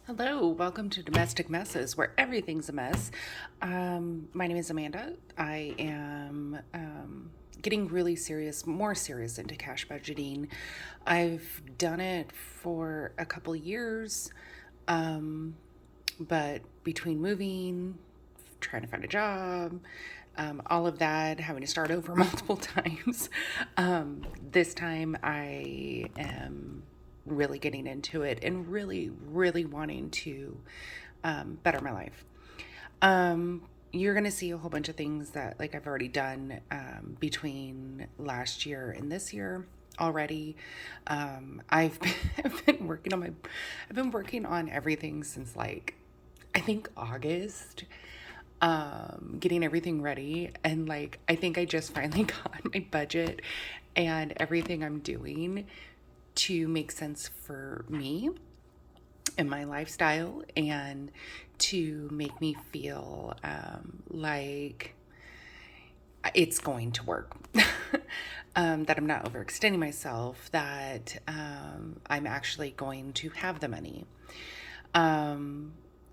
Hello, welcome to Domestic Messes, where everything's a mess. My name is Amanda. I am getting really serious, more serious into cash budgeting. I've done it for a couple years, but between moving, trying to find a job, all of that, having to start over multiple times, this time I am really getting into it and really, really wanting to better my life. You're going to see a whole bunch of things that like I've already done between last year and this year already. I've been working on I've been working on everything since like I think August, getting everything ready. And like, I think I just finally got my budget and everything I'm doing to make sense for me and my lifestyle and to make me feel like it's going to work. That I'm not overextending myself, that I'm actually going to have the money.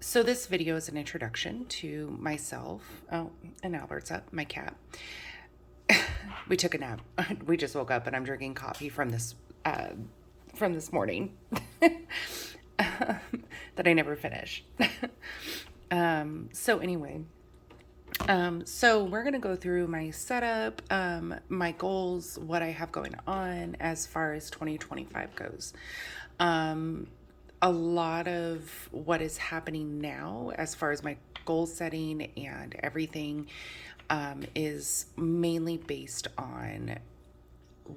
So this video is an introduction to myself. Oh, and Albert's up, my cat. We took a nap. We just woke up and I'm drinking coffee from this morning that I never finished. So anyway, so we're going to go through my setup, my goals, what I have going on as far as 2025 goes. A lot of what is happening now as far as my goal setting and everything is mainly based on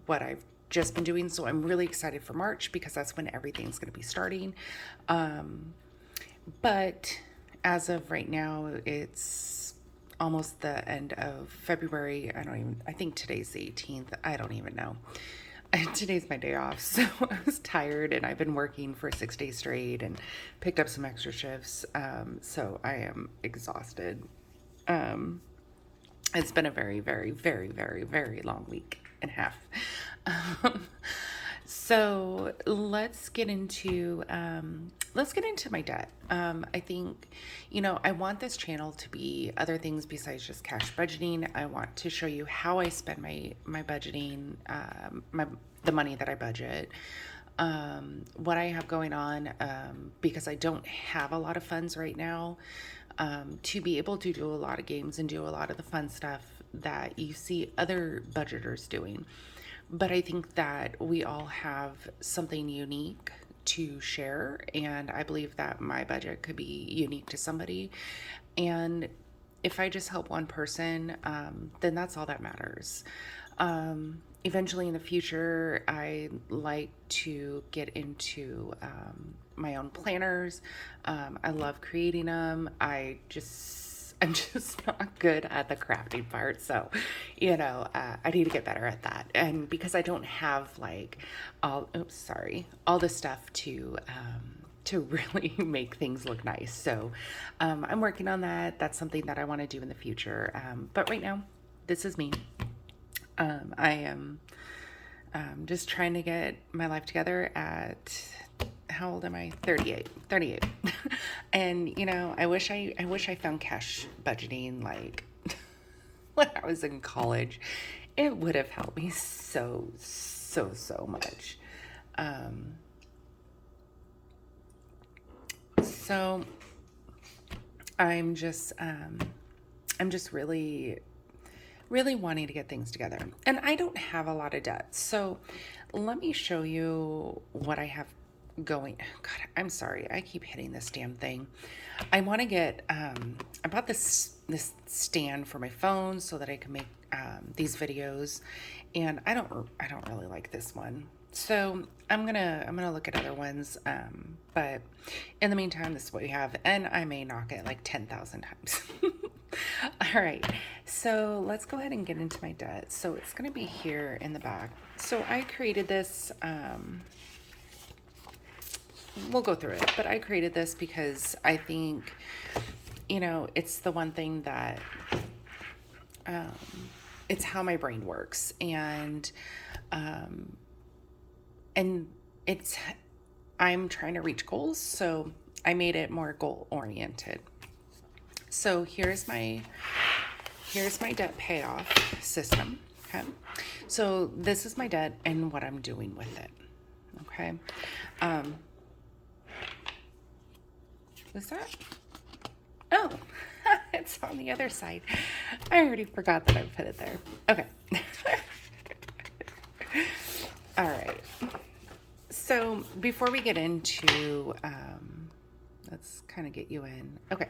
what I've just been doing. So I'm really excited for March because that's when everything's going to be starting. But as of right now, it's almost the end of February. I think today's the 18th. I don't even know. Today's my day off, so I was tired and I've been working for 6 days straight and picked up some extra shifts. So I am exhausted. It's been a very, very, very, very, very long week and a half. So let's get into my debt. I think, I want this channel to be other things besides just cash budgeting. I want to show you how I spend my budgeting, the money that I budget, what I have going on, because I don't have a lot of funds right now, to be able to do a lot of games and do a lot of the fun stuff that you see other budgeters doing. But I think that we all have something unique to share, and I believe that my budget could be unique to somebody. And if I just help one person, then that's all that matters. Eventually in the future, I like to get into my own planners. I love creating them. I'm just not good at the crafting part. So, I need to get better at that. And because I don't have like all the stuff to really make things look nice. So, I'm working on that. That's something that I want to do in the future. But right now, this is me. I am just trying to get my life together at, how old am I? 38. And I wish I found cash budgeting like when I was in college. It would have helped me so much. So I'm just really wanting to get things together. And I don't have a lot of debt. So let me show you what I have going. God, I'm sorry. I keep hitting this damn thing. I want to get, I bought this stand for my phone so that I can make these videos. And I don't really like this one. So I'm gonna look at other ones. But in the meantime, this is what we have. And I may knock it like 10,000 times. All right, so let's go ahead and get into my debt. So it's going to be here in the back. So I created this, we'll go through it, but I created this because I think, it's the one thing that, it's how my brain works. And it's, I'm trying to reach goals. So I made it more goal oriented. So here's my debt payoff system. Okay. So this is my debt and what I'm doing with it. Okay. Is that? Oh, it's on the other side. I already forgot that I put it there. Okay. All right. So before we get into, let's kind of get you in. Okay.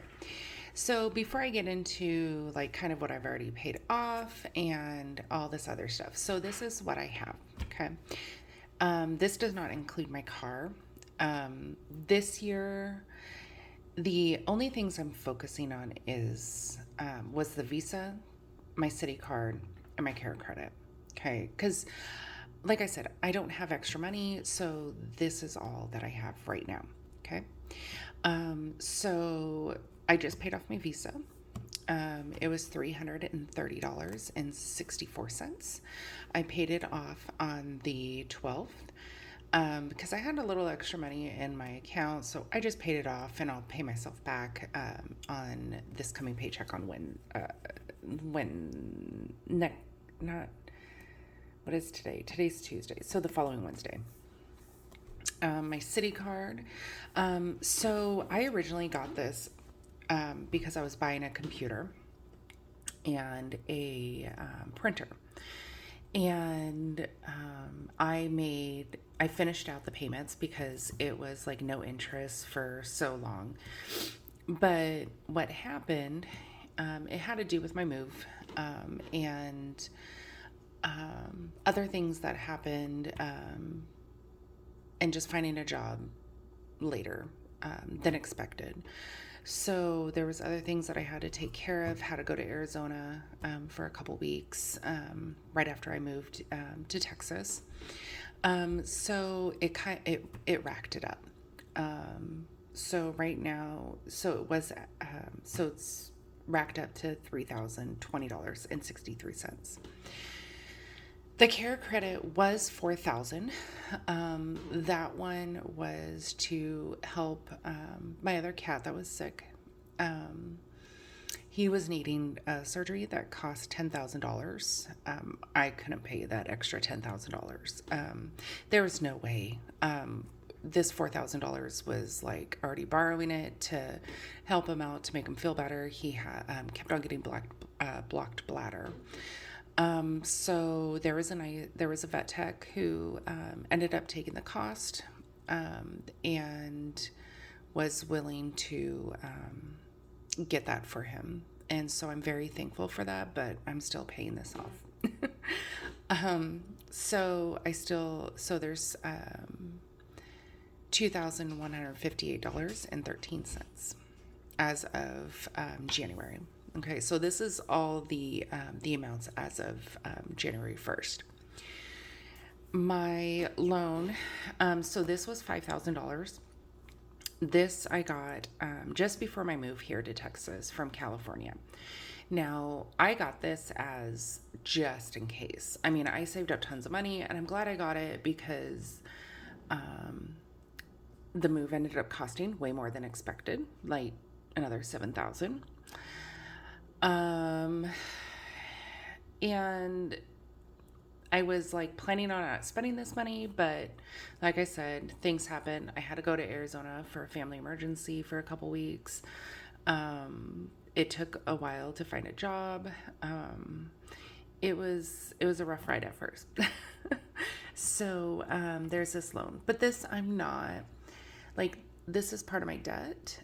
So before I get into like kind of what I've already paid off and all this other stuff. So this is what I have. Okay. This does not include my car. This year, the only things I'm focusing on was the Visa, my city card, and my care credit. Okay. Because like I said, I don't have extra money. So this is all that I have right now. Okay. So I just paid off my Visa. It was $330.64. I paid it off on the 12th because I had a little extra money in my account. So I just paid it off and I'll pay myself back on this coming paycheck on what is today? Today's Tuesday. So the following Wednesday. My city card. So I originally got this because I was buying a computer and a printer. And I finished out the payments because it was like no interest for so long. But what happened, it had to do with my move and other things that happened and just finding a job later than expected. So there was other things that I had to take care of, had to go to Arizona for a couple weeks right after I moved to Texas. So it racked it up. So right now, so it's racked up to $3,020.63. The care credit was $4,000. That one was to help my other cat that was sick. He was needing surgery that cost $10,000. I couldn't pay that extra $10,000. There was no way. This $4,000 was like already borrowing it to help him out to make him feel better. He kept on getting blocked bladder. So there was a vet tech who ended up taking the cost and was willing to get that for him. And so I'm very thankful for that, but I'm still paying this off. So there's $2,158.13 as of January. Okay, so this is all the amounts as of January 1st. My loan, so this was $5,000. This I got just before my move here to Texas from California. Now, I got this as just in case. I mean, I saved up tons of money, and I'm glad I got it because the move ended up costing way more than expected, like another $7,000. And I was like planning on not spending this money, but like I said, things happened. I had to go to Arizona for a family emergency for a couple weeks. It took a while to find a job. It was a rough ride at first. So, there's this loan, but this, I'm not like, this is part of my debt.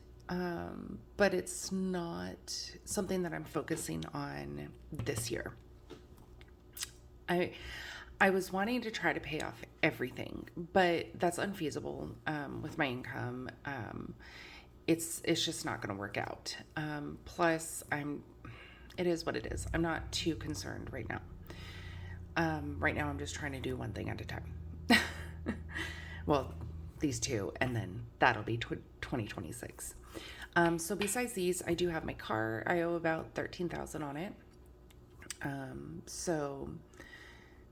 But it's not something that I'm focusing on this year. I was wanting to try to pay off everything, but that's unfeasible with my income. It's just not going to work out. Plus, it is what it is. I'm not too concerned right now. Right now, I'm just trying to do one thing at a time. Well, these two, and then that'll be 2026. So besides these, I do have my car. I owe about $13,000 on it. So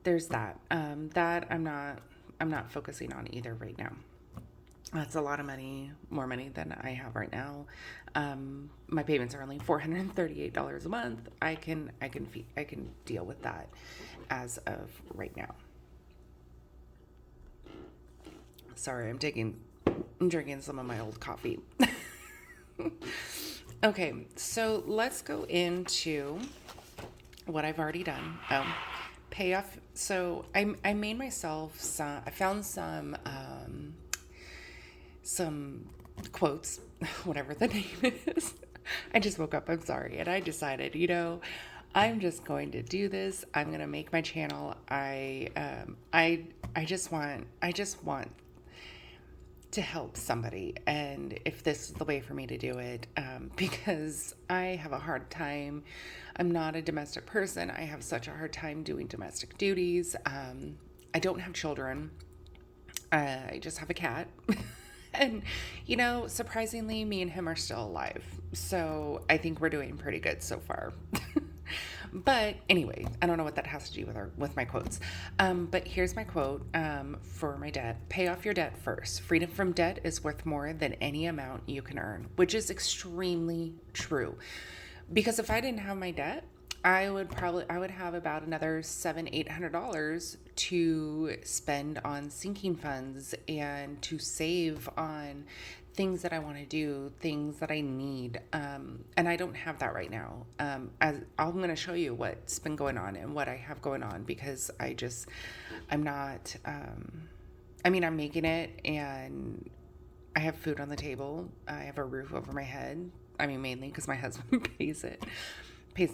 there's that. That I'm not focusing on either right now. That's a lot of money, more money than I have right now. My payments are only $438 a month. I can deal with that as of right now. Sorry, I'm drinking some of my old coffee. Okay, so let's go into what I've already done. Pay off. So I made myself I found some quotes, whatever the name is. I just woke up, I'm sorry, and I decided, I'm just going to do this. I'm going to make my channel. I just want to help somebody, and if this is the way for me to do it, because I have a hard time. I'm not a domestic person. I have such a hard time doing domestic duties. I don't have children. I just have a cat. And, surprisingly, me and him are still alive. So I think we're doing pretty good so far. But anyway, I don't know what that has to do with my quotes. But here's my quote for my debt. Pay off your debt first. Freedom from debt is worth more than any amount you can earn, which is extremely true. Because if I didn't have my debt, I would have about another $700-800 to spend on sinking funds and to save on things that I want to do, things that I need. And I don't have that right now. I'm going to show you what's been going on and what I have going on, because I'm not, I'm making it, and I have food on the table. I have a roof over my head. Mainly because my husband pays the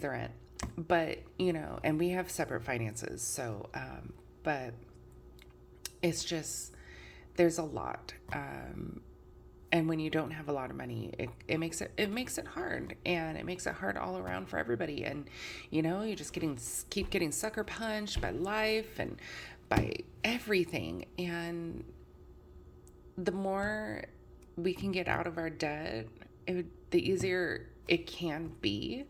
rent. But, and we have separate finances. So, but it's just, there's a lot. And when you don't have a lot of money, it makes it hard, and it makes it hard all around for everybody. And, you just keep getting sucker punched by life and by everything. And the more we can get out of our debt, the easier it can be.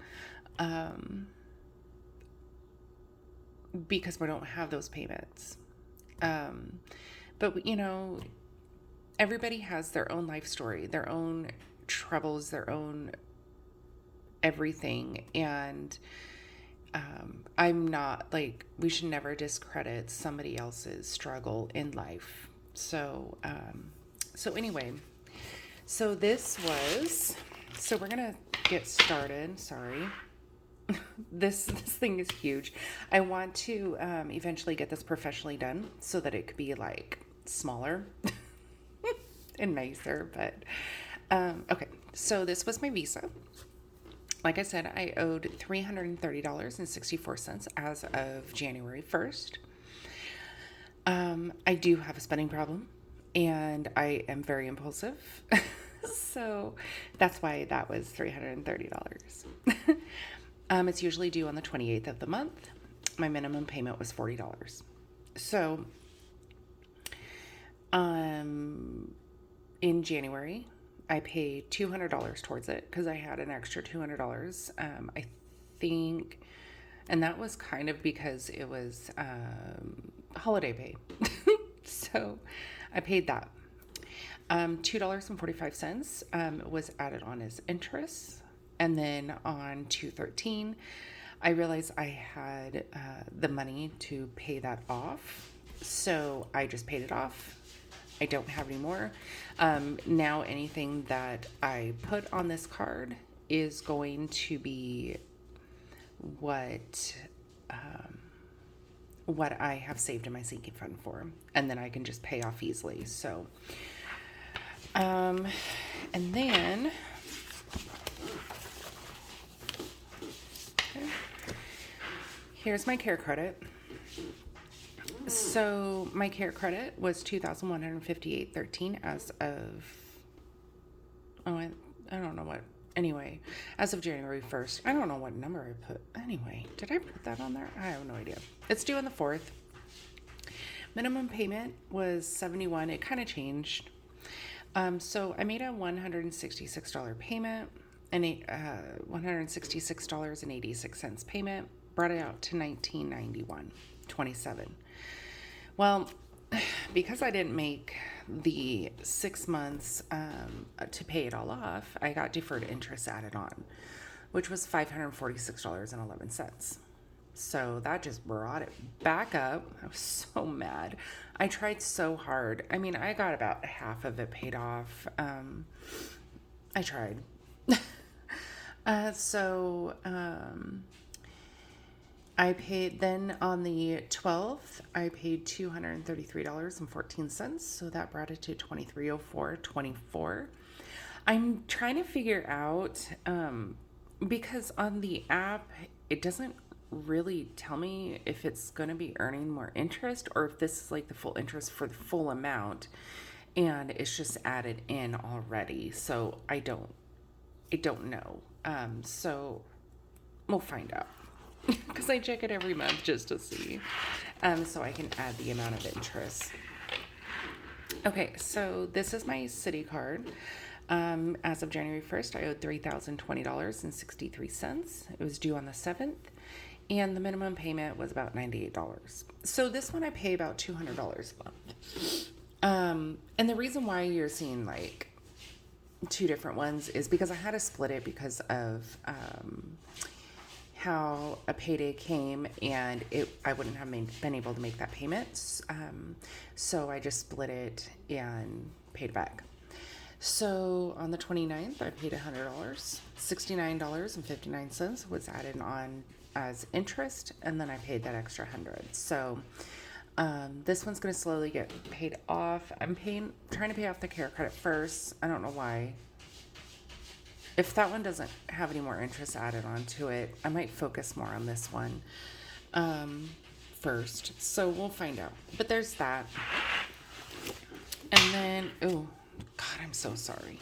Because we don't have those payments. But, everybody has their own life story, their own troubles, their own everything. And I'm not we should never discredit somebody else's struggle in life. So anyway, so we're going to get started. Sorry. This thing is huge. I want to eventually get this professionally done so that it could be smaller and nicer. But okay, so this was my Visa. Like I said, I owed $330.64 as of January 1st. I do have a spending problem, and I am very impulsive. So that's why that was $330. It's usually due on the 28th of the month. My minimum payment was $40. So, in January, I paid $200 towards it because I had an extra $200. I think, and that was kind of because it was holiday pay. So I paid that. $2.45 was added on as interest. And then on 2/13, I realized I had the money to pay that off. So I just paid it off. I don't have any more. Now anything that I put on this card is going to be what I have saved in my sinking fund for. And then I can just pay off easily. So, and then... Here's my care credit. So my care credit was $2,158.13 as of, I don't know what, anyway, as of January 1st. I don't know what number I put. Anyway, did I put that on there? I have no idea. It's due on the 4th. Minimum payment was $71. It kind of changed. So I made a $166 payment, and $166.86 payment. Brought it out to $1991.27. Well, because I didn't make the 6 months to pay it all off, I got deferred interest added on, which was $546.11. So that just brought it back up. I was so mad. I tried so hard. I mean, I got about half of it paid off. I tried. So I paid then on the 12th, I paid $233.14. So that brought it to $2304.24. I'm trying to figure out, because on the app, it doesn't really tell me if it's going to be earning more interest or if this is like the full interest for the full amount and it's just added in already. So I don't know. So we'll find out because I check it every month just to see, so I can add the amount of interest. Okay, so this is my city card. As of January 1st, I owed $3,020.63. It was due on the 7th, and the minimum payment was about $98. So this one I pay about $200 a month. And the reason why you're seeing like two different ones is because I had to split it because of how a payday came and I wouldn't have been able to make that payment. So I just split it and paid it back. So on the 29th, I paid $100. $69.59 was added on as interest, and then I paid that extra $100. So this one's going to slowly get paid off. I'm trying to pay off the care credit first. I don't know why. If that one doesn't have any more interest added onto it, I might focus more on this one first. So we'll find out. But there's that. And then, oh, God, I'm so sorry.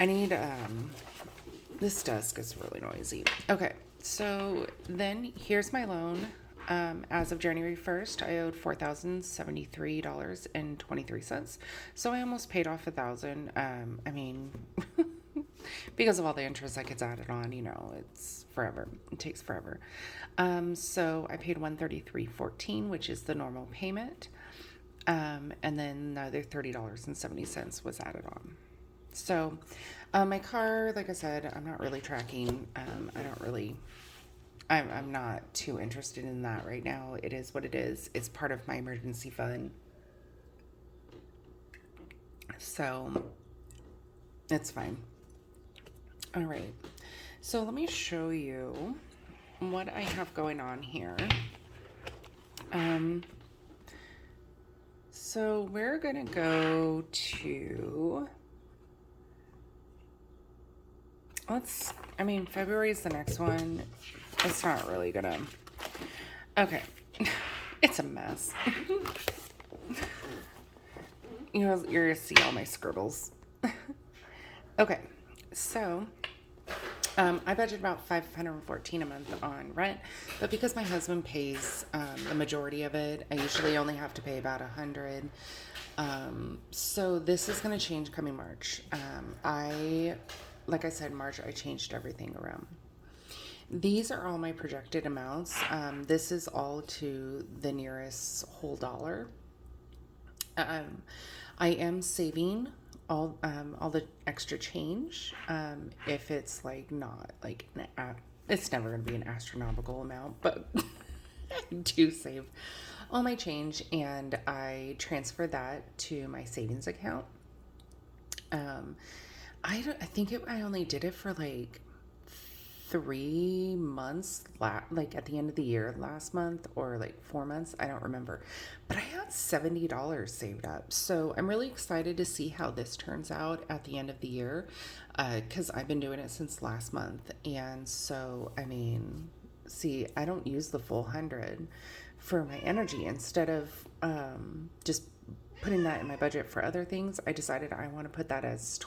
I need, this desk is really noisy. Okay, so then here's my loan. As of January 1st, I owed $4,073.23. So I almost paid off $1,000. I mean, because of all the interest that gets added on, it's forever. It takes forever. So I paid $133.14, which is the normal payment. And then another $30.70 was added on. So, my car, like I said, I'm not really tracking. I'm not too interested in that right now. It is what it is. It's part of my emergency fund. So, it's fine. All right. So let me show you what I have going on here. So we're going to go to, February is the next one. It's not really going to, okay. It's a mess. You're going to see all my scribbles. Okay. So, I budget about $514 a month on rent, but because my husband pays the majority of it, I usually only have to pay about $100. So this is going to change coming March. Like I said, March, I changed everything around. These are all my projected amounts. This is all to the nearest whole dollar. I am saving all the extra change. If it's it's never going to be an astronomical amount, but I do save all my change and I transfer that to my savings account. I think I only did it for 3 months, at the end of the year last month, or 4 months. I don't remember, but I had $70 saved up. So I'm really excited to see how this turns out at the end of the year, because I've been doing it since last month. And so, I don't use the full 100 for my energy. Instead of just putting that in my budget for other things, I decided I want to put that as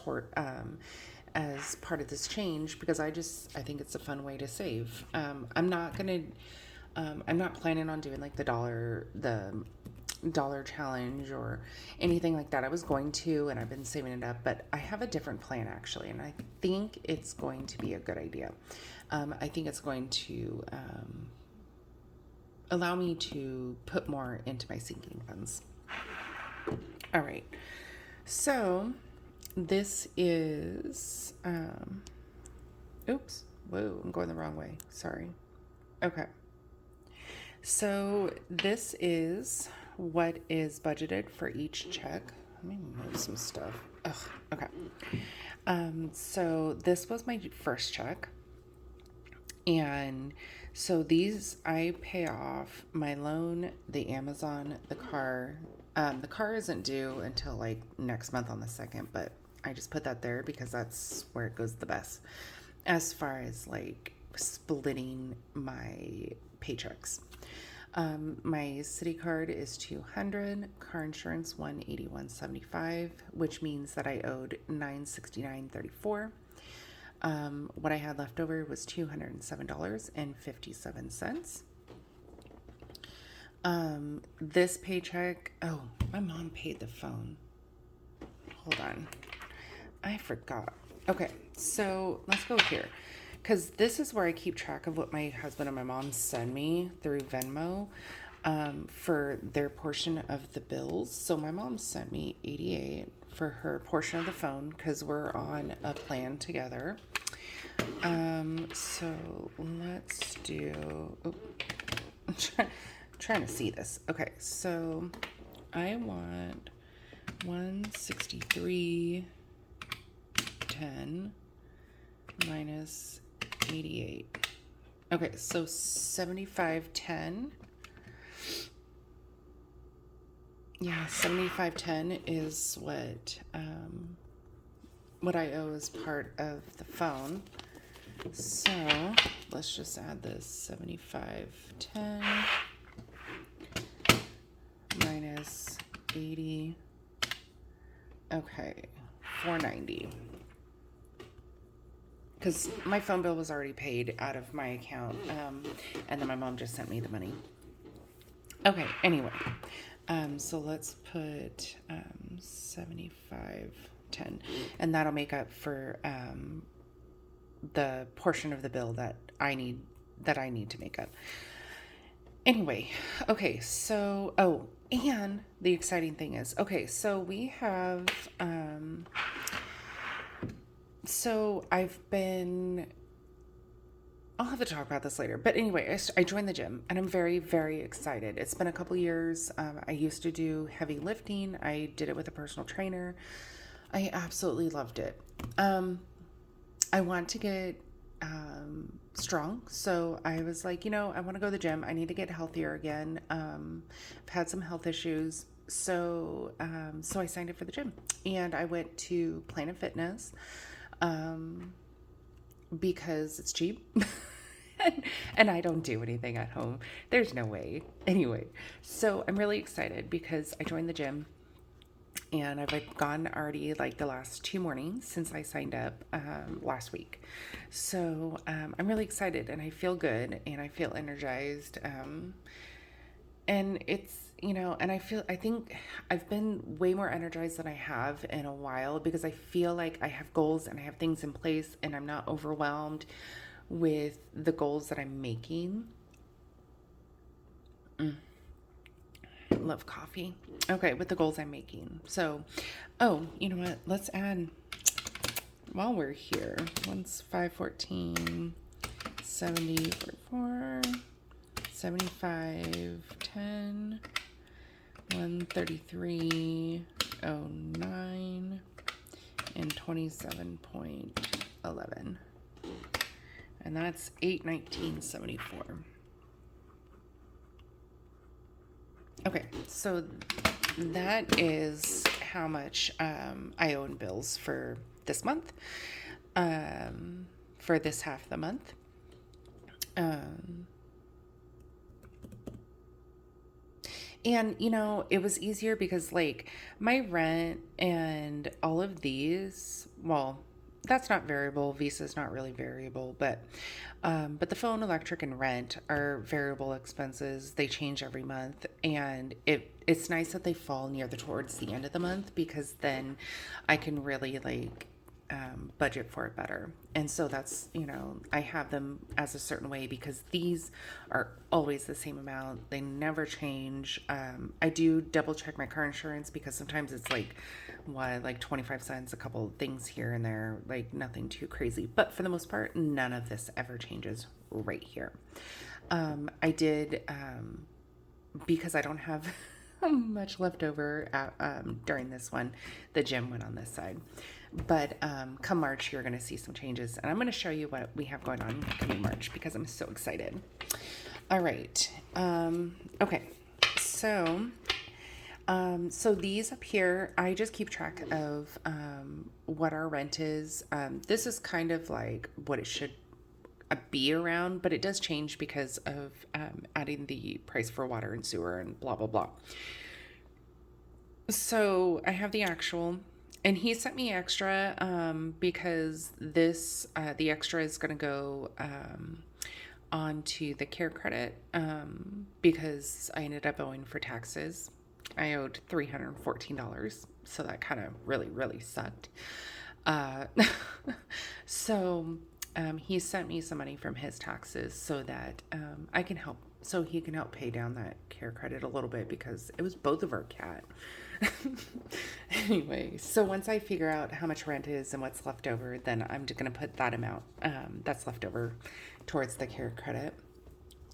part of this change, because I think it's a fun way to save. I'm not planning on doing the dollar challenge or anything like that. I was going to, and I've been saving it up, but I have a different plan actually, and I think it's going to be a good idea. I think it's going to allow me to put more into my sinking funds. All right. So this is, oops. Whoa, I'm going the wrong way. Sorry. Okay. So this is what is budgeted for each check. Let me move some stuff. Ugh, okay. So this was my first check. And so these, I pay off my loan, the Amazon, the car. The car isn't due until like next month on the 2nd, but I just put that there because that's where it goes the best as far as like splitting my paychecks. My city card is 200, car insurance 181.75, which means that I owed 969.34. What I had left over was $207.57. This paycheck, oh, my mom paid the phone. Hold on. I forgot. Okay, so let's go here. Because this is where I keep track of what my husband and my mom send me through Venmo for their portion of the bills. So my mom sent me $88 for her portion of the phone because we're on a plan together. So let's do, I'm trying to see this. Okay, so I want 163.10 minus 88. Okay, so 75.10. Yeah, 75.10 is what I owe as part of the phone. So let's just add this 75.10 minus 80. Okay, 490. Because my phone bill was already paid out of my account, and then my mom just sent me the money. Okay, anyway, so let's put 75.10, and that'll make up for the portion of the bill that I need to make up. Anyway, okay, so and the exciting thing is, okay, so we have so I'll have to talk about this later. But anyway, I joined the gym and I'm very, very excited. It's been a couple years. I used to do heavy lifting. I did it with a personal trainer. I absolutely loved it. I want to get strong. So I was like, I want to go to the gym. I need to get healthier again. I've had some health issues. So I signed up for the gym and I went to Planet Fitness. Because it's cheap and I don't do anything at home. There's no way. Anyway, so I'm really excited because I joined the gym and I've gone already like the last 2 mornings since I signed up last week. So I'm really excited and I feel good and I feel energized. And it's, and I think I've been way more energized than I have in a while because I feel like I have goals and I have things in place and I'm not overwhelmed with the goals that I'm making. Love coffee. Okay, with the goals I'm making. So, you know what? Let's add, while we're here, once 514, 70, 44, 75, 10, 133.09, and 27.11. And that's 819.74. Okay, so that is how much I owe in bills for this month, for this half of the month. And, it was easier because, like, my rent and all of these, well, that's not variable. Visa's not really variable, but the phone, electric, and rent are variable expenses. They change every month, and it's nice that they fall towards the end of the month because then I can really, like, budget for it better. And so that's, I have them as a certain way because these are always the same amount. They never change. I do double check my car insurance because sometimes it's like 25 cents, a couple things here and there, like nothing too crazy. But for the most part, none of this ever changes right here. I did, because I don't have much left over during this one, the gym went on this side. But come March, you're going to see some changes. And I'm going to show you what we have going on coming March because I'm so excited. All right. Okay. So these up here, I just keep track of what our rent is. This is kind of like what it should be around, but it does change because of adding the price for water and sewer and blah, blah, blah. So I have the actual, and he sent me extra because the extra is going to go onto the care credit because I ended up owing for taxes. I owed $314, so that kind of really, really sucked. So he sent me some money from his taxes so that he can help pay down that care credit a little bit because it was both of our cat. Anyway, so once I figure out how much rent is and what's left over, then I'm just going to put that amount that's left over towards the care credit.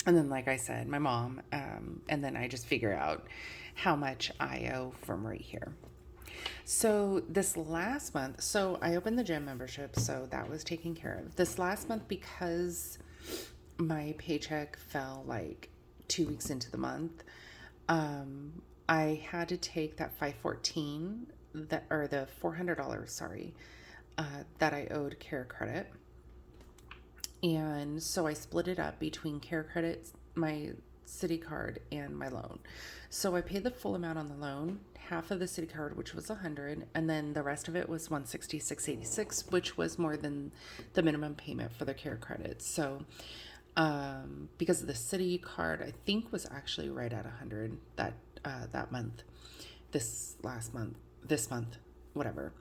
And then, like I said, my mom, and then I just figure out how much I owe from right here. So this last month, so I opened the gym membership, so that was taken care of. This last month, because my paycheck fell like 2 weeks into the month, I had to take that $514 or the $400, sorry, that I owed care credit. And so I split it up between care credits, my city card, and my loan. So I paid the full amount on the loan, half of the city card, which was $100, and then the rest of it was $166.86, which was more than the minimum payment for the care credit. So because the city card, I think, was actually right at $100 that month, this month, whatever.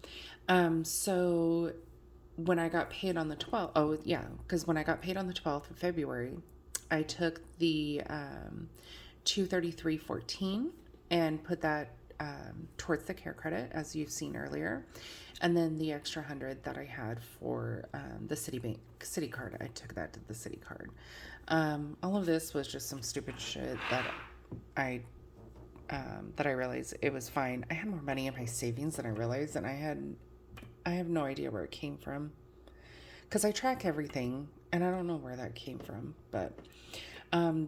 So when I got paid on the 12th, because when I got paid on the 12th of February, I took the $233.14 and put that towards the care credit, as you've seen earlier, and then the extra $100 that I had for the city card, I took that to the city card. All of this was just some stupid shit that I realized it was fine. I had more money in my savings than I realized, and I have no idea where it came from because I track everything and I don't know where that came from, but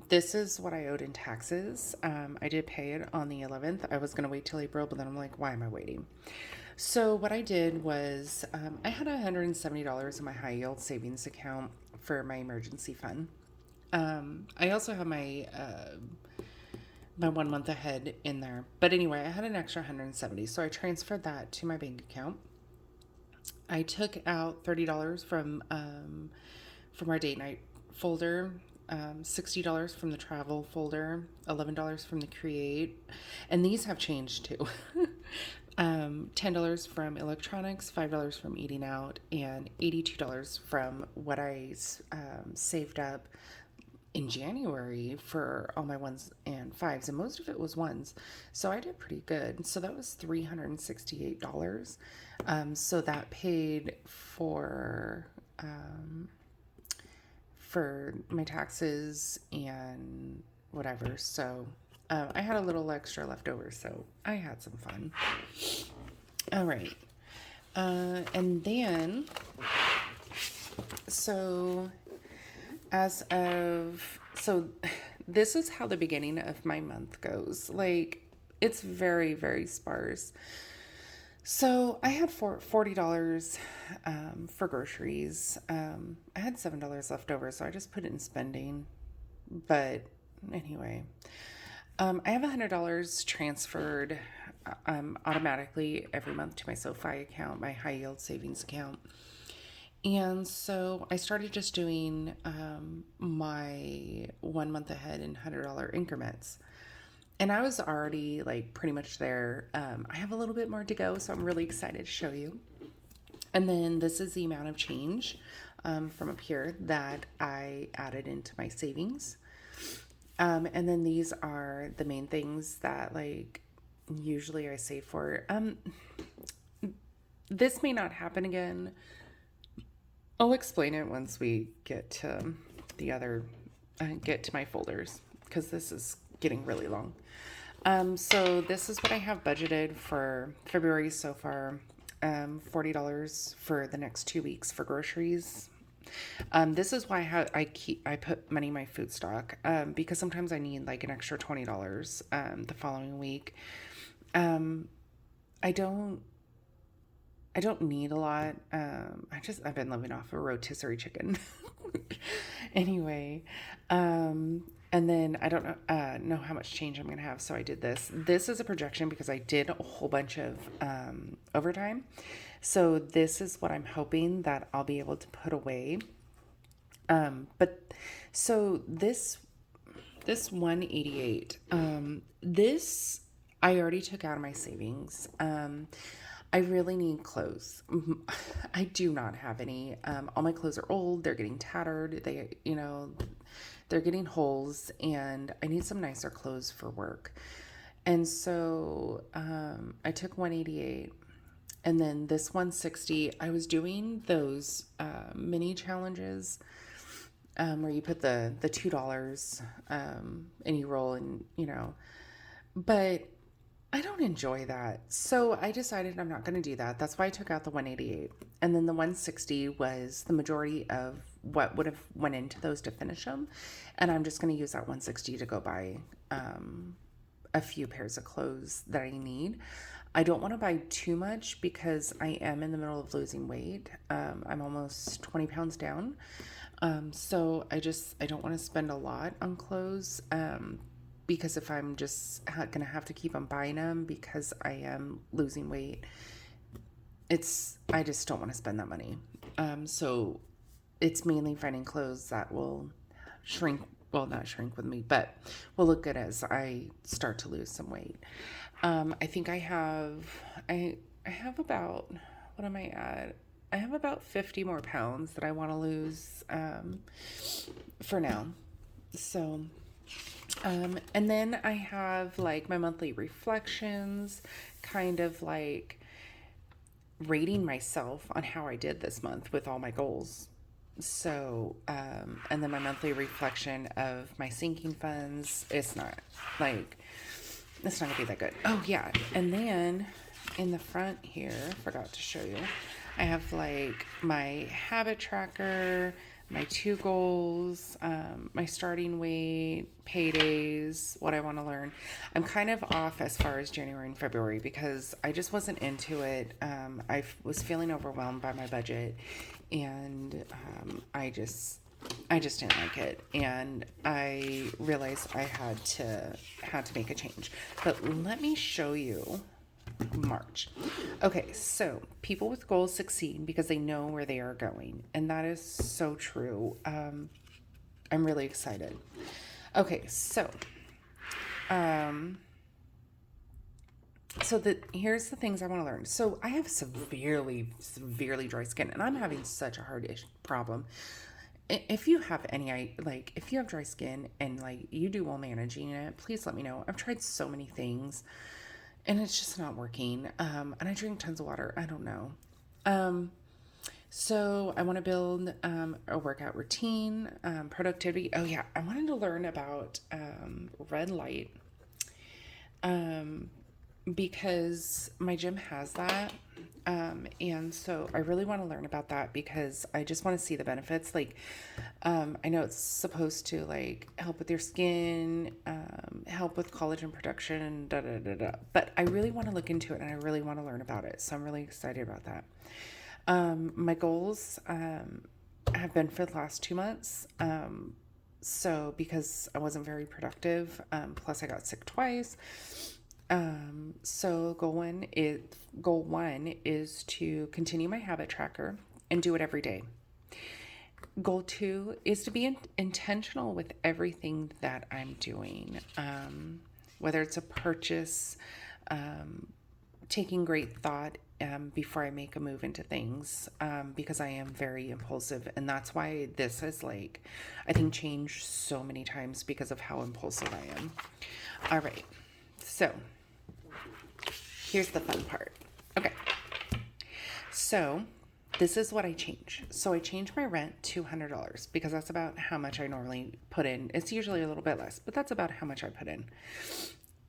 this is what I owed in taxes. I did pay it on the 11th. I was going to wait till April, but then I'm like, why am I waiting? So what I did was I had $170 in my high yield savings account for my emergency fund. I also have my 1 month ahead in there. But anyway, I had an extra 170, so I transferred that to my bank account. I took out $30 from our date night folder, $60 from the travel folder, $11 from the create, and these have changed too. $10 from electronics, $5 from eating out, and $82 from what I saved up in January for all my ones and fives, and most of it was ones. So I did pretty good. So that was $368. So that paid for my taxes and whatever. So I had a little extra left over, so I had some fun. All right. And then, so this is how the beginning of my month goes. Like, it's very, very sparse. So I had $40 for groceries. I had $7 left over, so I just put it in spending. But anyway, I have $100 transferred automatically every month to my SoFi account, my high yield savings account. And so I started just doing my 1 month ahead in $100 increments. And I was already like pretty much there. I have a little bit more to go, so I'm really excited to show you. And then this is the amount of change from up here that I added into my savings. And then these are the main things that like usually I save for. This may not happen again. I'll explain it once we get to get to my folders, because this is getting really long. So this is what I have budgeted for February so far. $40 for the next 2 weeks for groceries. This is why I put money in my food stock, because sometimes I need like an extra $20 the following week. I don't need a lot. I've been living off a rotisserie chicken. Anyway, and then I don't know how much change I'm gonna have, so I did this. This is a projection because I did a whole bunch of overtime. So this is what I'm hoping that I'll be able to put away. But so this 188, this I already took out of my savings. I really need clothes. I do not have any. All my clothes are old. They're getting tattered. They're getting holes, and I need some nicer clothes for work. And so I took 188, and then this 160. I was doing those mini challenges where you put the $2 and you roll, and but I don't enjoy that. So I decided I'm not going to do that. That's why I took out the 188. And then the 160 was the majority of what would have went into those to finish them. And I'm just going to use that 160 to go buy a few pairs of clothes that I need. I don't want to buy too much because I am in the middle of losing weight. I'm almost 20 pounds down. So I don't want to spend a lot on clothes. Because if I'm just going to have to keep on buying them because I am losing weight, I just don't want to spend that money. So it's mainly finding clothes that will shrink, well, not shrink with me, but will look good as I start to lose some weight. I think I have about, what am I at? I have about 50 more pounds that I want to lose for now. So... and then I have like my monthly reflections, kind of like rating myself on how I did this month with all my goals. So, and then my monthly reflection of my sinking funds. It's not gonna be that good. Oh yeah. And then in the front here, forgot to show you, I have like my habit tracker, my 2 goals, my starting weight, paydays, what I want to learn. I'm kind of off as far as January and February because I just wasn't into it. I was feeling overwhelmed by my budget, and I just didn't like it, and I realized I had to make a change. But let me show you March. Okay, so people with goals succeed because they know where they are going, and that is so true. I'm really excited. Okay, so here's the things I want to learn. So I have severely dry skin, and I'm having such a hard problem. If you have if you have dry skin and like you do well managing it, please let me know. I've tried so many things, and it's just not working. And I drink tons of water. I don't know. So I want to build a workout routine, productivity. Oh yeah, I wanted to learn about red light because my gym has that. And so I really want to learn about that because I just want to see the benefits. Like, I know it's supposed to like help with your skin, help with collagen production, but I really want to look into it and I really want to learn about it. So I'm really excited about that. My goals, have been for the last 2 months. So because I wasn't very productive, plus I got sick twice. So goal one is to continue my habit tracker and do it every day. Goal 2 is to be intentional with everything that I'm doing. Whether it's a purchase, taking great thought before I make a move into things, because I am very impulsive. And that's why this has, like, I think changed so many times because of how impulsive I am. All right. So here's the fun part. Okay. So this is what I change. So I change my rent to $100 because that's about how much I normally put in. It's usually a little bit less, but that's about how much I put in.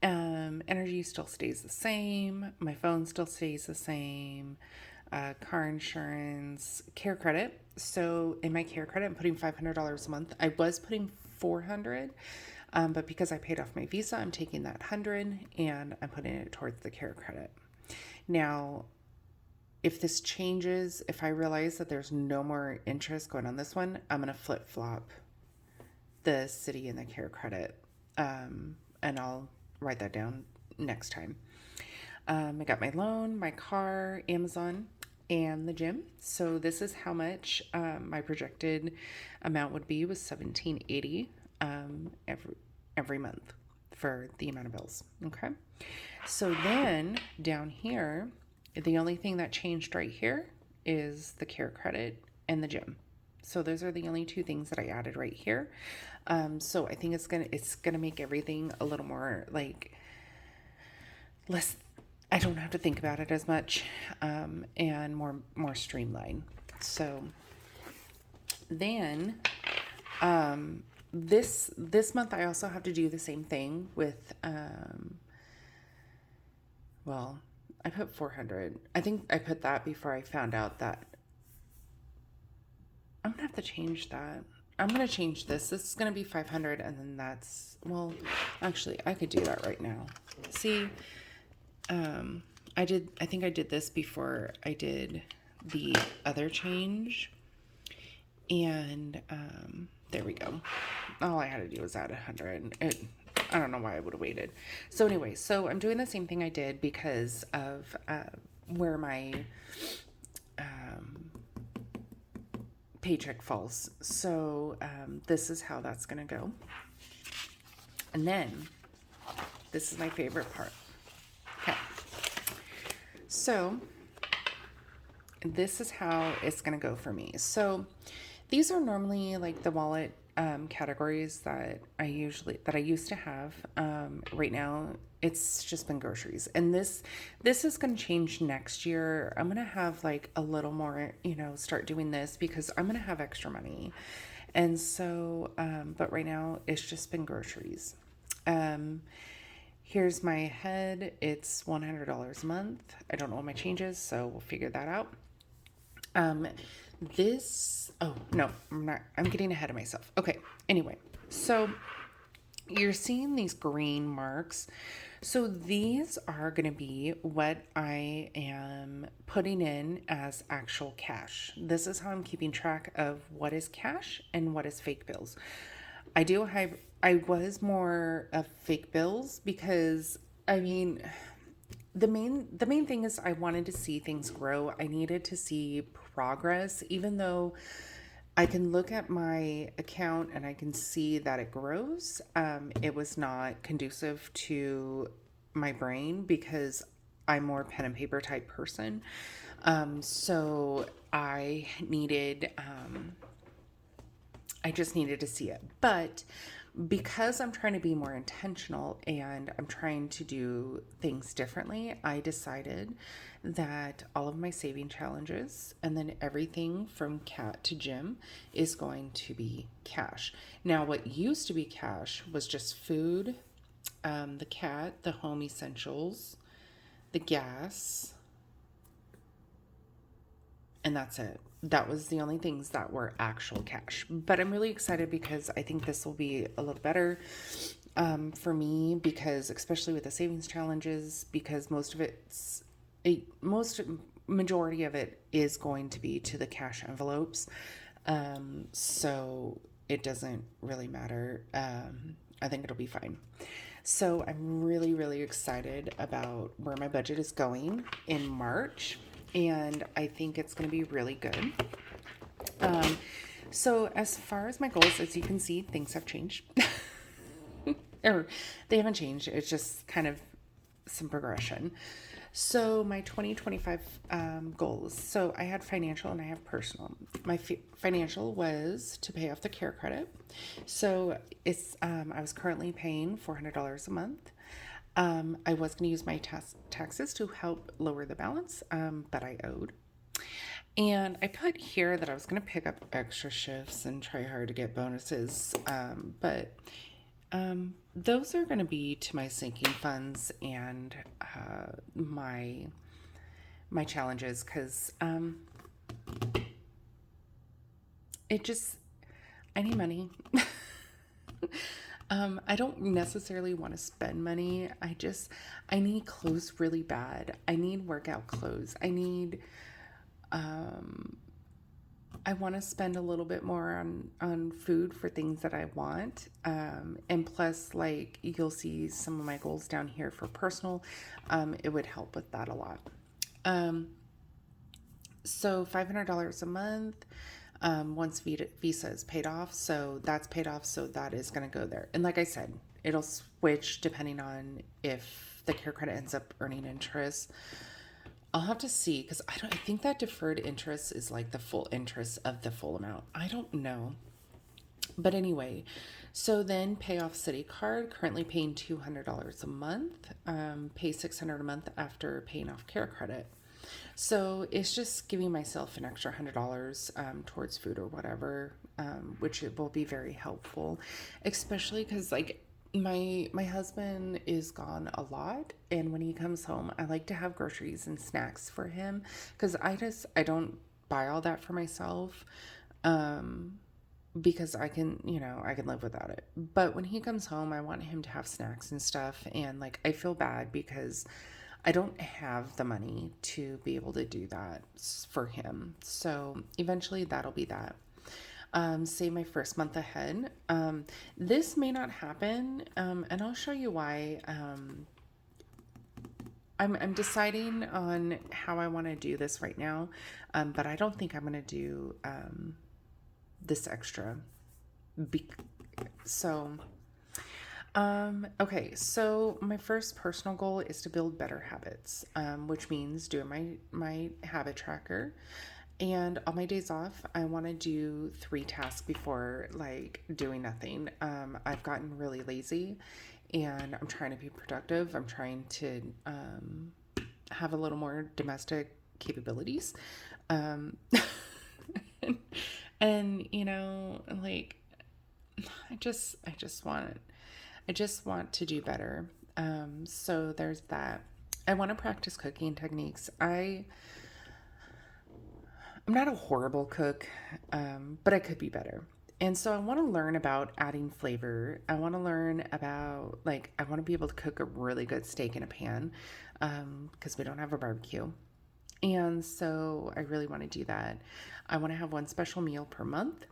Energy still stays the same. My phone still stays the same. Car insurance, care credit. So in my care credit, I'm putting $500 a month. I was putting $400, but because I paid off my Visa, I'm taking that $100 and I'm putting it towards the care credit. Now, if this changes, if I realize that there's no more interest going on this one, I'm going to flip flop the city and the care credit, and I'll write that down next time. I got my loan, my car, Amazon, and the gym. So this is how much my projected amount would be, was $1,780 every month for the amount of bills. Okay. So then down here, the only thing that changed right here is the care credit and the gym. So those are the only two things that I added right here. So I think it's gonna make everything a little more, like, less. I don't have to think about it as much, and more streamlined. So then, this month I also have to do the same thing with, well, I put 400. I think I put that before I found out that I'm gonna have to change that. I'm gonna change this. This is gonna be 500, and then that's, well, actually, I could do that right now. See, I think I did this before I did the other change, and there we go. All I had to do was add 100. I don't know why I would have waited. So anyway, so I'm doing the same thing I did because of where my paycheck falls. So this is how that's gonna go. And then this is my favorite part. Okay. So this is how it's gonna go for me. So these are normally like the wallet categories that I used to have. Right now it's just been groceries, and this is going to change next year. I'm going to have like a little more, start doing this because I'm going to have extra money. And so, but right now it's just been groceries. Here's my head. It's $100 a month. I don't know what my change is, so we'll figure that out. Oh no, I'm getting ahead of myself. Okay. Anyway, so you're seeing these green marks. So these are going to be what I am putting in as actual cash. This is how I'm keeping track of what is cash and what is fake bills. I was more of fake bills because, I mean, the main thing is I wanted to see things grow. I needed to see progress, even though I can look at my account and I can see that it grows. It was not conducive to my brain because I'm more pen and paper type person. So I just needed to see it. But because I'm trying to be more intentional and I'm trying to do things differently, I decided that all of my saving challenges and then everything from cat to gym is going to be cash. Now, what used to be cash was just food, the cat, the home essentials, the gas, and that's it. That was the only things that were actual cash. But I'm really excited because I think this will be a little better for me, because especially with the savings challenges, because majority of it is going to be to the cash envelopes. So it doesn't really matter. I think it'll be fine. So I'm really, really excited about where my budget is going in March. And I think it's going to be really good. So as far as my goals, as you can see, things have changed. Or they haven't changed. It's just kind of some progression. So my 2025 goals. So I had financial and I have personal. My financial was to pay off the care credit. So it's I was currently paying $400 a month. I was going to use my taxes to help lower the balance, but I owed. And I put here that I was going to pick up extra shifts and try hard to get bonuses, but those are going to be to my sinking funds and my challenges because it just I need money. I don't necessarily want to spend money. I need clothes really bad. I need workout clothes. I want to spend a little bit more on food for things that I want. And plus, like, you'll see some of my goals down here for personal. It would help with that a lot. So $500 a month. Once Visa is paid off, so that's paid off, so that is going to go there. And like I said, it'll switch depending on if the care credit ends up earning interest. I'll have to see because I think that deferred interest is like the full interest of the full amount. I don't know. But anyway, so then pay off city card, currently paying $200 a month, pay $600 a month after paying off care credit. So it's just giving myself an extra $100 towards food or whatever, which it will be very helpful, especially because like my husband is gone a lot, and when he comes home, I like to have groceries and snacks for him because I don't buy all that for myself. Because I can, I can live without it. But when he comes home, I want him to have snacks and stuff. And like, I feel bad because I don't have the money to be able to do that for him. So eventually that'll be that. Say my first month ahead. This may not happen, and I'll show you why. I'm deciding on how I want to do this right now, but I don't think I'm going to do this extra. So, okay, so my first personal goal is to build better habits, which means doing my habit tracker. And on my days off, I want to do 3 tasks before like doing nothing. I've gotten really lazy and I'm trying to be productive. I'm trying to have a little more domestic capabilities. Um, and like I just want to do better. So there's that. I want to practice cooking techniques. I'm not a horrible cook, but I could be better. And so I want to learn about adding flavor. I want to learn about, like, I want to be able to cook a really good steak in a pan because we don't have a barbecue. And so I really want to do that. I want to have one special meal per month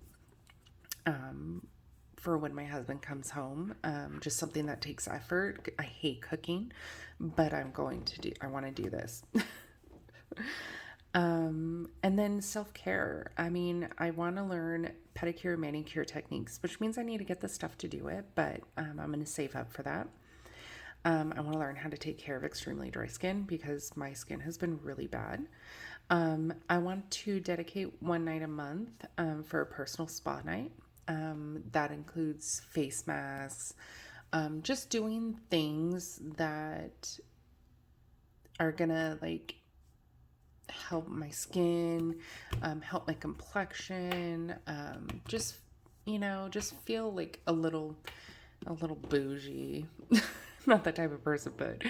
for when my husband comes home. Just something that takes effort. I hate cooking, but I want to do this. And then self-care. I mean, I want to learn pedicure, manicure techniques, which means I need to get the stuff to do it, but I'm going to save up for that. I want to learn how to take care of extremely dry skin because my skin has been really bad. I want to dedicate one night a month for a personal spa night. That includes face masks, just doing things that are gonna like help my skin, help my complexion, just feel like a little bougie. Not that type of person, but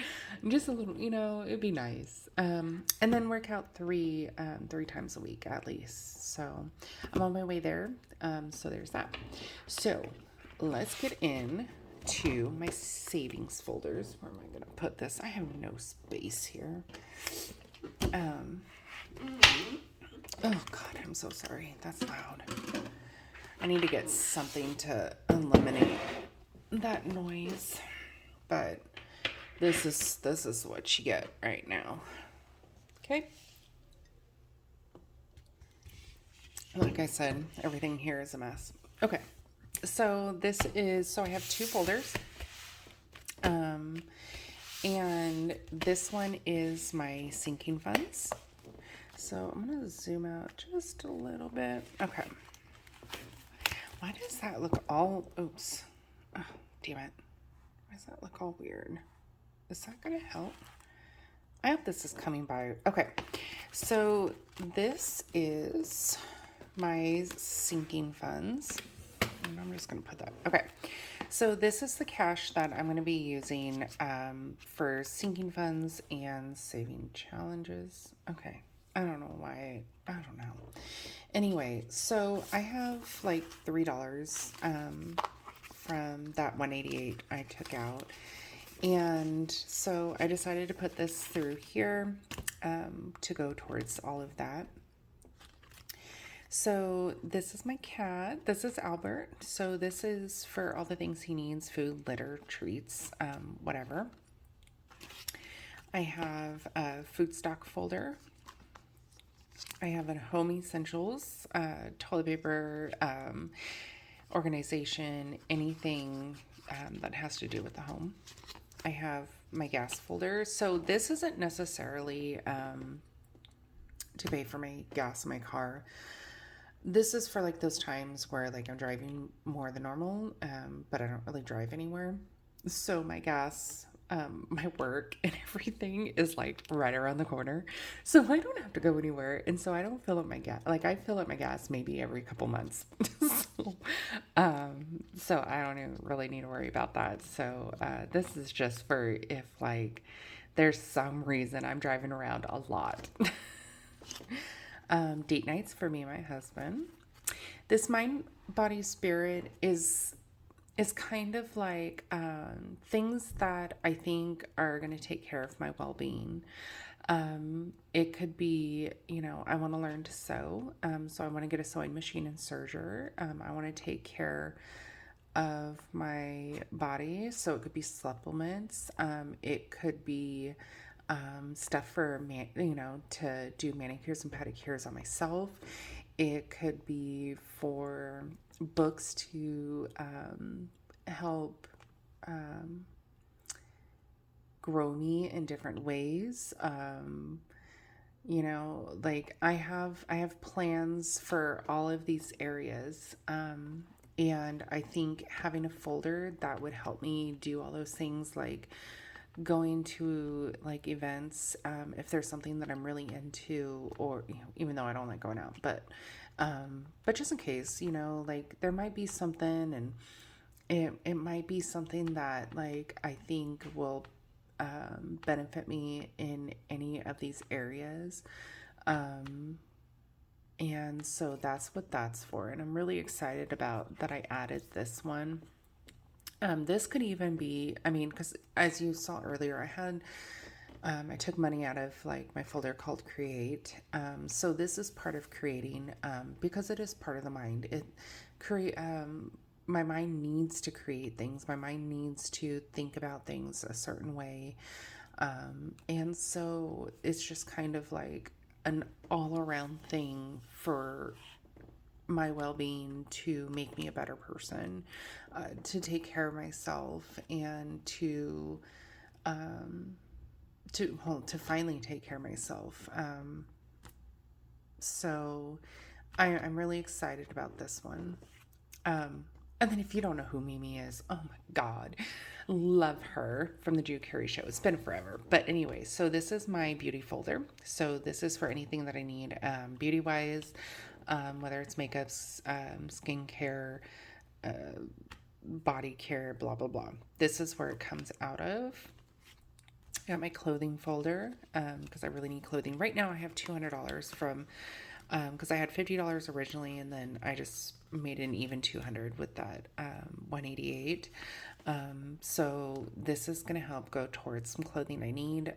just a little, it'd be nice. And then work out three times a week at least. So I'm on my way there. So there's that. So let's get in to my savings folders. Where am I going to put this? I have no space here. Oh God, I'm so sorry. That's loud. I need to get something to eliminate that noise. But this is what you get right now. Okay. Like I said, everything here is a mess. Okay. So I have 2 folders. And this one is my sinking funds. So I'm going to zoom out just a little bit. Okay. Why does that look all, oops. Oh, damn it. Why does that look all weird? Is that going to help? I hope this is coming by. Okay. So this is my sinking funds. And I'm just going to put that. Okay. So this is the cash that I'm going to be using for sinking funds and saving challenges. Okay. I don't know why. I don't know. Anyway, so I have like $3 from that 188 I took out. And so I decided to put this through here to go towards all of that. So this is my cat. This is Albert. So this is for all the things he needs: food, litter, treats, whatever. I have a food stock folder. I have a home essentials, toilet paper, organization, anything that has to do with the home. I have my gas folder. So this isn't necessarily to pay for my gas in my car. This is for like those times where like I'm driving more than normal, but I don't really drive anywhere. So my gas, my work and everything is like right around the corner. So I don't have to go anywhere. And so I don't fill up my gas. Like I fill up my gas maybe every couple months. So I don't even really need to worry about that. So this is just for if like there's some reason I'm driving around a lot. Date nights for me and my husband. This mind, body, spirit is kind of like things that I think are going to take care of my well-being. It could be, I want to learn to sew. So I want to get a sewing machine and serger. I want to take care of my body. So it could be supplements. It could be stuff for, to do manicures and pedicures on myself. It could be for books to help grow me in different ways. Like I have plans for all of these areas. And I think having a folder that would help me do all those things, like going to like events, if there's something that I'm really into, or even though I don't like going out, but just in case, like there might be something, and it might be something that like I think will benefit me in any of these areas. And so that's what that's for. And I'm really excited about that I added this one. This could even be, because as you saw earlier, I took money out of like my folder called Create. So this is part of creating, because it is part of the mind. My mind needs to create things. My mind needs to think about things a certain way. And so it's just kind of like an all around thing for my well-being, to make me a better person, to take care of myself, and to finally take care of myself. So I'm really excited about this one. And then if you don't know who Mimi is, oh my God, love her from the Drew Carey Show. It's been forever. But anyway, so this is my beauty folder. So this is for anything that I need beauty-wise, whether it's makeup, skincare, body care, blah, blah, blah. This is where it comes out of. I got my clothing folder because I really need clothing. Right now I have $200 from, because I had $50 originally, and then I just made an even 200 with that 188. So this is going to help go towards some clothing I need,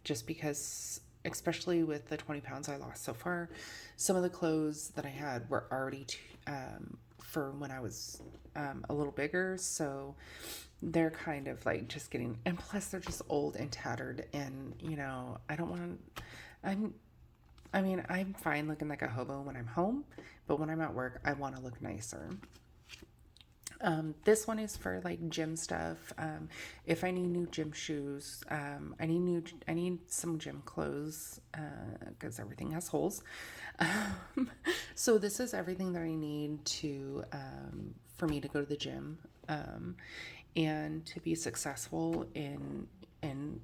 just because, especially with the 20 pounds I lost so far, some of the clothes that I had were already for when I was a little bigger. So they're kind of like just getting, and plus they're just old and tattered, and I don't want to, I'm fine looking like a hobo when I'm home, but when I'm at work, I want to look nicer. This one is for like gym stuff. If I need new gym shoes, I need some gym clothes, because everything has holes. So this is everything that I need to, for me to go to the gym, and to be successful in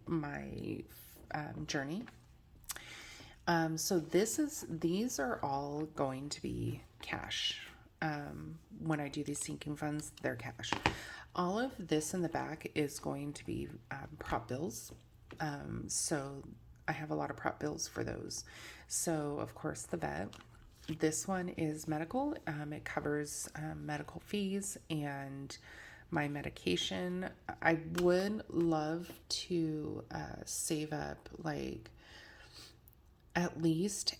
my, journey. So these are all going to be cash. When I do these sinking funds, they're cash. All of this in the back is going to be, prop bills. So I have a lot of prop bills for those. So of course the vet. This one is medical. It covers, medical fees and my medication. I would love to, save up like at least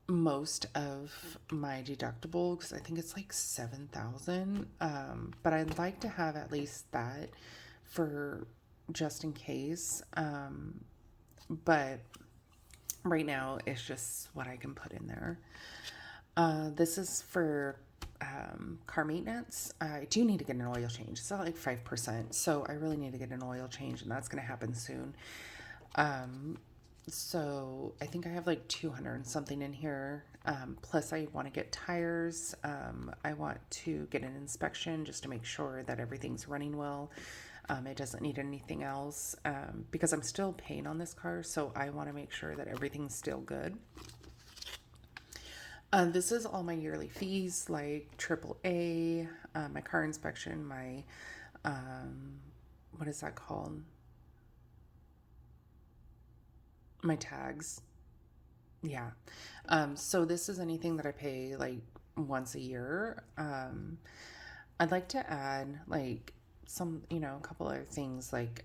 most of my deductible, because I think it's like 7,000. But I'd like to have at least that for just in case. But right now it's just what I can put in there. This is for, car maintenance. I do need to get an oil change. It's at like 5%. So I really need to get an oil change, and that's going to happen soon. So I think I have like 200 and something in here. Plus I want to get tires. I want to get an inspection just to make sure that everything's running well. It doesn't need anything else, because I'm still paying on this car. So I want to make sure that everything's still good. This is all my yearly fees, like AAA, my car inspection, my, what is that called? My tags. Yeah. So this is anything that I pay like once a year. I'd like to add like some, a couple other things like,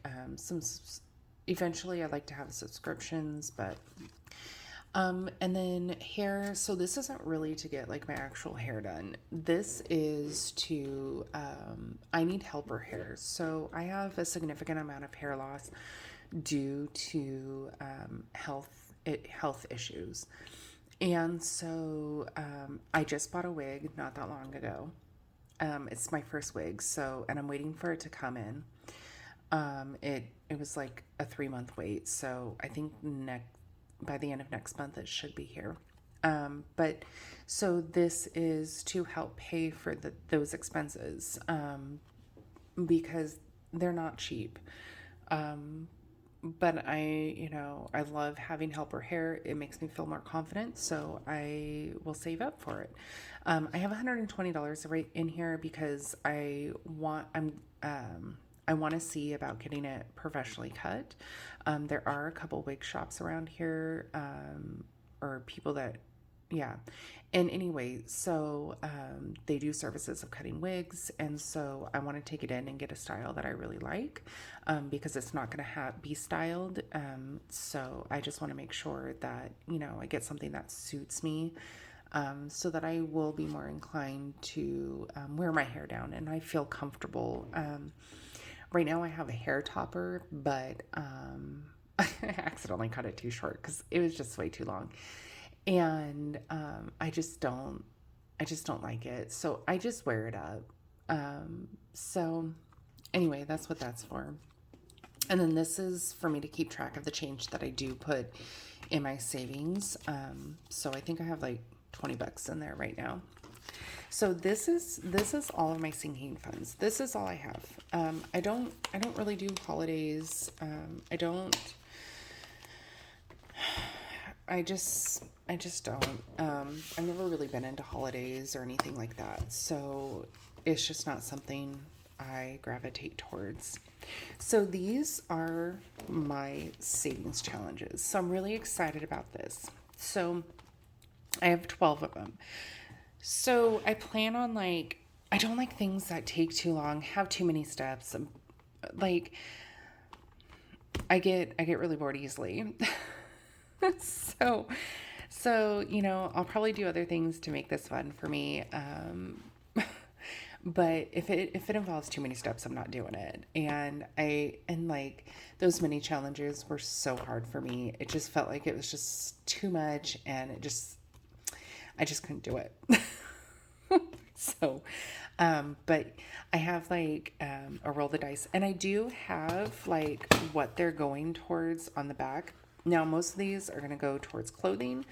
eventually I'd like to have subscriptions, but, and then hair. So this isn't really to get like my actual hair done. This is to, I need helper hair. So I have a significant amount of hair loss due to, health issues. And so, I just bought a wig not that long ago. It's my first wig, so, and I'm waiting for it to come in. It was like a 3-month wait, so I think by the end of next month it should be here. But so this is to help pay for those expenses, because they're not cheap. But I love having helper hair. It makes me feel more confident, so I will save up for it. I have $120 right in here because I want to see about getting it professionally cut. There are a couple wig shops around here, or people that, yeah. And anyway, so, they do services of cutting wigs. And so I want to take it in and get a style that I really like, because it's not going to be styled. So I just want to make sure that, I get something that suits me, so that I will be more inclined to, wear my hair down and I feel comfortable. Right now I have a hair topper, but, I accidentally cut it too short because it was just way too long. And, I just don't like it. So I just wear it up. So anyway, that's what that's for. And then this is for me to keep track of the change that I do put in my savings. So I think I have like $20 in there right now. So this is all of my sinking funds. This is all I have. I don't really do holidays. I just don't. I've never really been into holidays or anything like that. So it's just not something I gravitate towards. So these are my savings challenges. So I'm really excited about this. So I have 12 of them. So I plan on I don't like things that take too long, have too many steps. Like I get really bored easily. So, I'll probably do other things to make this fun for me. But if it involves too many steps, I'm not doing it. And those mini challenges were so hard for me. It just felt like it was just too much, and I just couldn't do it. So, but I have like a roll the dice, and I do have like what they're going towards on the back. Now, most of these are going to go towards clothing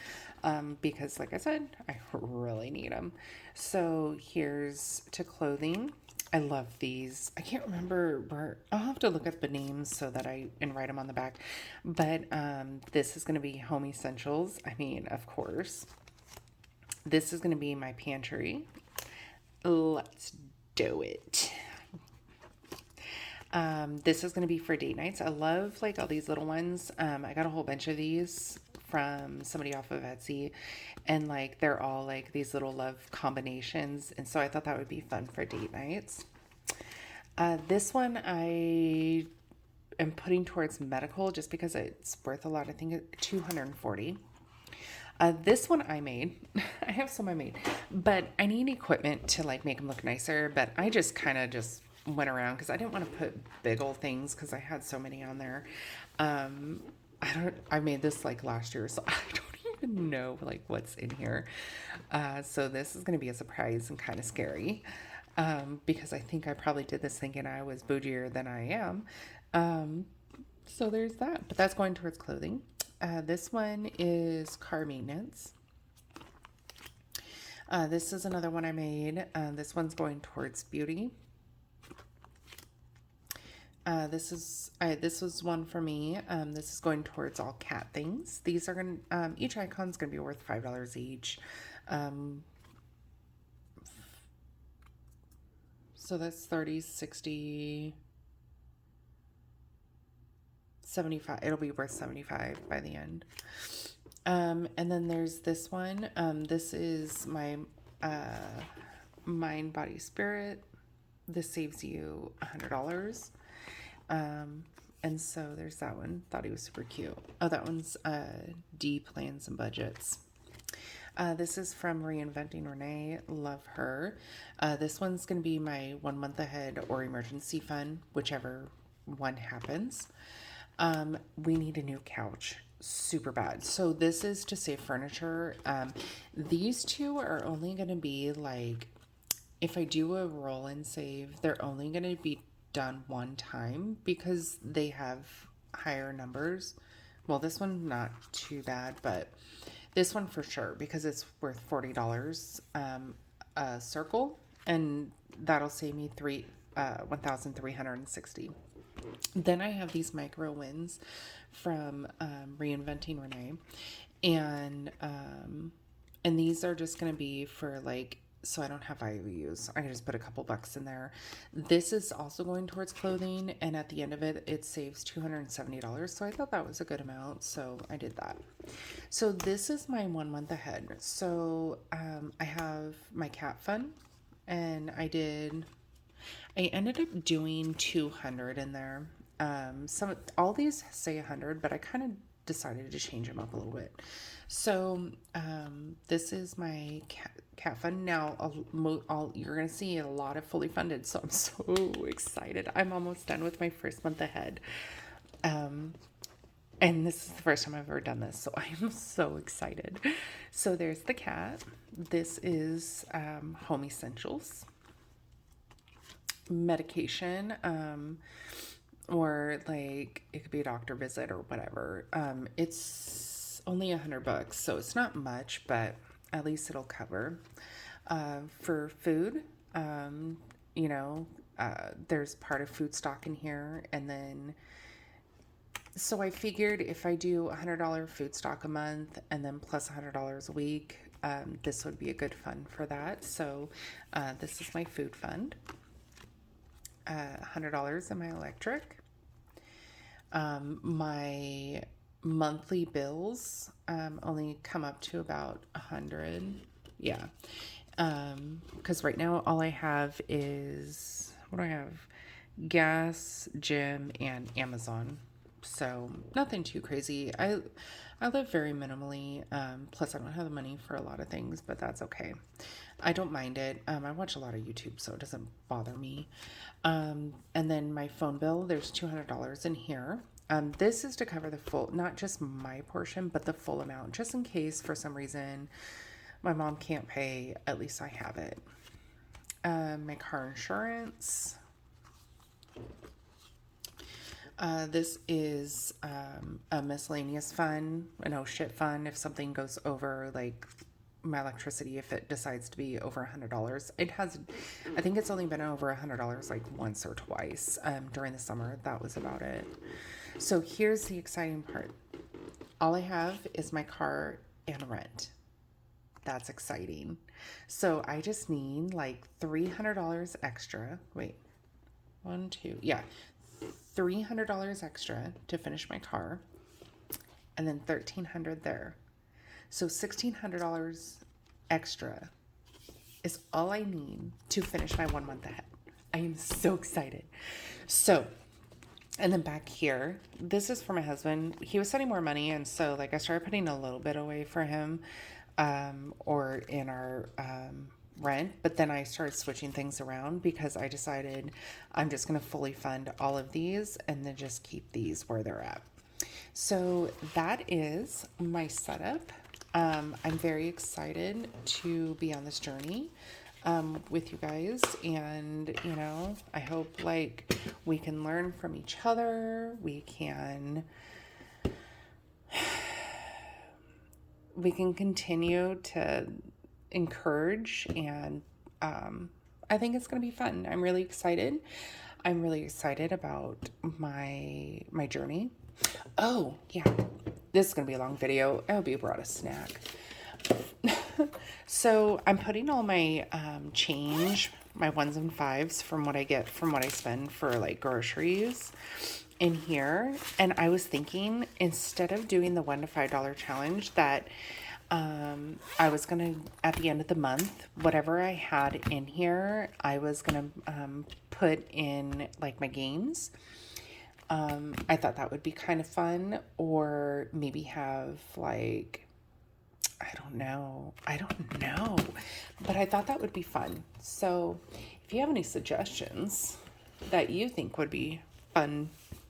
because, like I said, I really need them. So, here's to clothing. I love these. I can't remember where. I'll have to look up the names so that I and write them on the back. But this is going to be home essentials. I mean, of course. This is going to be my pantry. Let's do it. This is going to be for date nights. I love like all these little ones. I got a whole bunch of these from somebody off of Etsy, and like they're all like these little love combinations. And so I thought that would be fun for date nights. This one I am putting towards medical just because it's worth a lot. I think it's 240. This one I made. I have some I made, but I need equipment to like make them look nicer. But I just kind of just went around because I didn't want to put big old things because I had so many on there. I made this like last year, so I don't even know like what's in here. So this is going to be a surprise and kind of scary. Because I think I probably did this thinking I was bougier than I am. So there's that, but that's going towards clothing. This one is car maintenance. This is another one I made. This one's going towards beauty. This was one for me. This is going towards all cat things. These are going to, each icon's going to be worth $5 each. So that's 30, 60, 75. It'll be worth 75 by the end. And then there's this one. This is my mind, body, spirit. This saves you $100. And so there's that one. Thought he was super cute. Oh, that one's D, plans and budgets. This is from Reinventing Renee. Love her. This one's going to be my 1 month ahead or emergency fund, whichever one happens. We need a new couch super bad. So this is to save furniture. These two are only going to be like, if I do a roll and save, they're only going to be done one time because they have higher numbers. Well, this one not too bad, but this one for sure because it's worth $40 a circle, and that'll save me 1,360. Then I have these micro wins from Reinventing Renee, and these are just going to be for like, so I don't have IOUs. I can just put a couple bucks in there. This is also going towards clothing, and at the end of it, it saves $270. So I thought that was a good amount, so I did that. So this is my 1 month ahead. So I have my cat fund, and I ended up doing 200 in there. All these say 100, but I kind of decided to change them up a little bit. So this is my cat fund. Now you're gonna see a lot of fully funded, so I'm so excited. I'm almost done with my first month ahead. And this is the first time I've ever done this, so I am so excited. So there's the cat. This is home essentials. Medication, or like it could be a doctor visit or whatever. It's only $100, so it's not much, but at least it'll cover. For food, there's part of food stock in here, and then so I figured if I do $100 food stock a month and then plus $100 a week, this would be a good fund for that. So this is my food fund. $100 in my electric. My monthly bills only come up to about 100. Yeah. Because right now all I have is, what do I have? Gas, gym, and Amazon. So nothing too crazy. I live very minimally. Plus I don't have the money for a lot of things, but that's okay. I don't mind it. I watch a lot of YouTube, so it doesn't bother me. And then my phone bill, there's $200 in here. This is to cover the full, not just my portion, but the full amount, just in case for some reason my mom can't pay, at least I have it. My car insurance. This is a miscellaneous fund, an oh shit fund. If something goes over, like my electricity, if it decides to be over $100, it has, I think it's only been over $100 like once or twice during the summer. That was about it. So here's the exciting part. All I have is my car and rent. That's exciting. So I just need like $300 extra. Wait, one, two, yeah, $300 extra to finish my car, and then $1,300 there. So $1,600 extra is all I need to finish my 1 month ahead. I am so excited. So, and then back here, this is for my husband. He was sending more money, and so like I started putting a little bit away for him, or in our rent, but then I started switching things around because I decided I'm just going to fully fund all of these and then just keep these where they're at. So that is my setup. I'm very excited to be on this journey with you guys, and you know, I hope like we can learn from each other. We can continue to encourage, and I think it's going to be fun. I'm really excited. I'm really excited about my journey. Oh, yeah. This is going to be a long video. I hope you brought a snack. So I'm putting all my change, my ones and fives from what I get from what I spend for like groceries in here. And I was thinking, instead of doing the $1 to $5 challenge, that I was gonna, at the end of the month, whatever I had in here, I was gonna put in like my games. I thought that would be kind of fun, or maybe have like, I don't know, but I thought that would be fun. So if you have any suggestions that you think would be fun,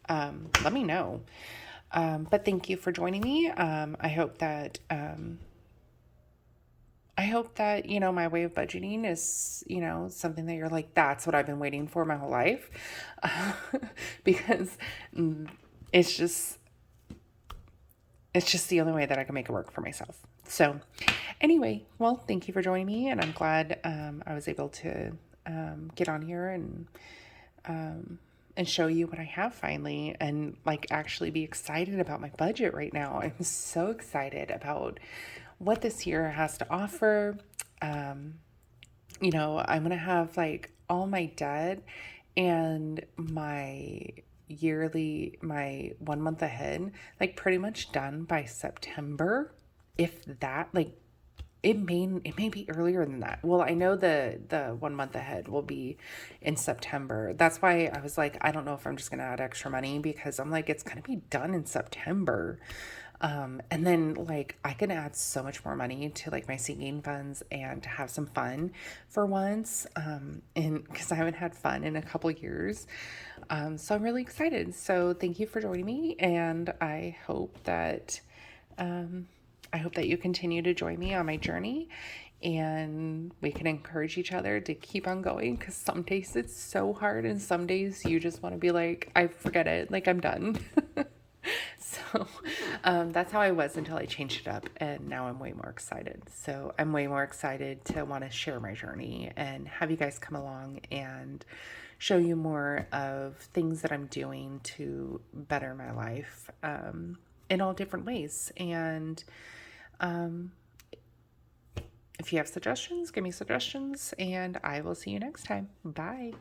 let me know. But thank you for joining me. I hope that, you know, my way of budgeting is, you know, something that you're like, that's what I've been waiting for my whole life. Because it's just the only way that I can make it work for myself. So anyway, well, thank you for joining me, and I'm glad I was able to get on here and show you what I have finally, and like actually be excited about my budget right now. I'm so excited about what this year has to offer. You know, I'm going to have like all my debt and my my 1 month ahead, like pretty much done by September. If that, like, it may be earlier than that. Well, I know the 1 month ahead will be in September. That's why I was like, I don't know if I'm just gonna add extra money, because I'm like, it's gonna be done in September. And then like I can add so much more money to like my sinking funds and to have some fun for once. And because I haven't had fun in a couple years. So I'm really excited. So thank you for joining me, and I hope that you continue to join me on my journey, and we can encourage each other to keep on going, because some days it's so hard, and some days you just want to be like, I forget it, like I'm done. So that's how I was until I changed it up, and now I'm way more excited. So I'm way more excited to want to share my journey and have you guys come along and show you more of things that I'm doing to better my life in all different ways. And if you have suggestions, give me suggestions, and I will see you next time. Bye.